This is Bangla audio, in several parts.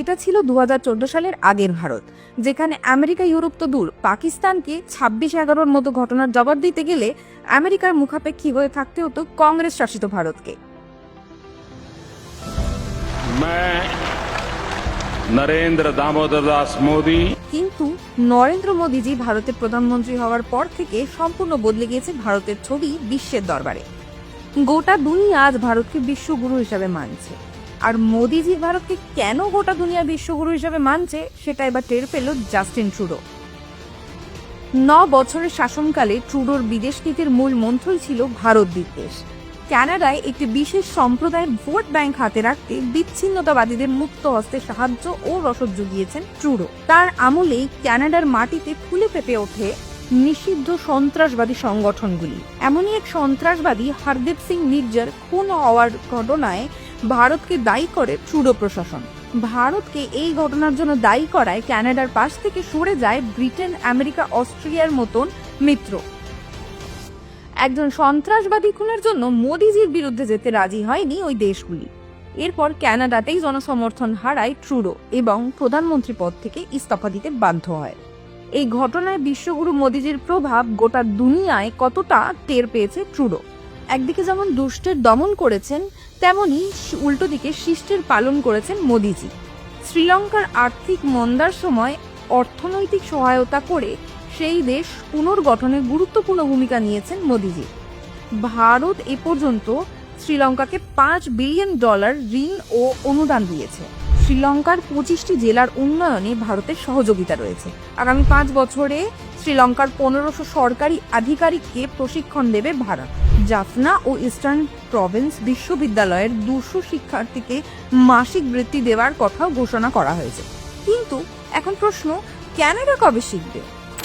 এটা ছিল 2014 সালের আগের ভারত, যেখানে আমেরিকা ইউরোপ তো দূর, পাকিস্তানকে 26-11 মতো ঘটনার জবাব দিতে গেলে আমেরিকার মুখাপেক্ষী হয়ে থাকতে হতো কংগ্রেস শাসিত ভারতকে। নরেন্দ্র দামোদর দাস মোদী। কিন্তু নরেন্দ্র মোদীজি ভারতের প্রধানমন্ত্রী হওয়ার পর থেকে সম্পূর্ণ বদলে গিয়েছে ভারতের ছবি বিশ্বের দরবারে। গোটা দুনিয়া আজ ভারতকে বিশ্বগুরু হিসাবে মানছে। আর মোদীজি ভারতকে কেন গোটা দুনিয়া বিশ্বগুরু হিসাবে মানছে সেটা এবার টের পেল জাস্টিন ট্রুডো। 9 বছরের শাসনকালে ট্রুডোর বিদেশ নীতির মূল মন্ত্রই ছিল ভারত বিদ্বেষ। কানাডায় একটি বিশেষ সম্প্রদায়ের ভোট ব্যাংক হাতে রাখতে বিচ্ছিন্নতাবাদীদের মুক্ত হস্তে সাহায্য ও রসদ জুগিয়েছেন ট্রুডো। তার আমলেই কানাডার মাটিতে ফুলে ফেপে ওঠে নিষিদ্ধ সন্ত্রাসবাদী সংগঠনগুলি। এমনই এক সন্ত্রাসবাদী হরদীপ সিং নির্জার খুন হওয়ার ঘটনায় ভারতকে দায়ী করে ট্রুডো প্রশাসন। ভারতকে এই ঘটনার জন্য দায়ী করায় কানাডার পাশ থেকে সরে যায় ব্রিটেন, আমেরিকা, অস্ট্রেলিয়ার মতন মিত্র। একজন সন্ত্রাসবাদী খুনের জন্য মোদিজির বিরুদ্ধে যেতে রাজি হয়নি ওই দেশগুলি। এরপর কানাডাতেই জনসমর্থন হারায় ট্রুডো এবং প্রধানমন্ত্রী পদ থেকে ইস্তফা দিতে বাধ্য হয়। এই ঘটনায় বিশ্বগুরু মোদিজির প্রভাব গোটা দুনিয়ায় কতটা টের পেয়েছে ট্রুডো। একদিকে যেমন দুষ্টের দমন করেছেন, তেমনি উল্টো দিকে শিষ্টের পালন করেছেন মোদিজি। শ্রীলঙ্কার আর্থিক মন্দার সময় অর্থনৈতিক সহায়তা করে সেই দেশ পুনর্গঠনে গুরুত্বপূর্ণ ভূমিকা নিয়েছেন মোদিজি। ভারত এ পর্যন্ত শ্রীলঙ্কাকে $5 বিলিয়ন ঋণ ও অনুদান দিয়েছে। শ্রীলঙ্কার 25টি জেলার উন্নয়নে ভারতের সহযোগিতা রয়েছে। আগামী 5 বছরে শ্রীলঙ্কার 1500 সরকারি আধিকারিককে প্রশিক্ষণ দেবে ভারত। জাফনা ও ইস্টার্ন প্রভিন্স বিশ্ববিদ্যালয়ের 200 শিক্ষার্থীকে মাসিক বৃত্তি দেওয়ার কথাও ঘোষণা করা হয়েছে। কিন্তু এখন প্রশ্ন, কানাডা কবে শিখবে?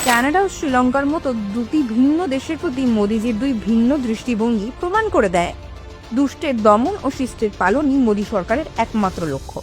কানাডা ও শ্রীলঙ্কার মতো দুটি ভিন্ন দেশের প্রতি মোদিজির দুই ভিন্ন দৃষ্টিভঙ্গি প্রমাণ করে দেয় দুষ্টের দমন ও শিষ্টের পালনই মোদী সরকারের একমাত্র লক্ষ্য।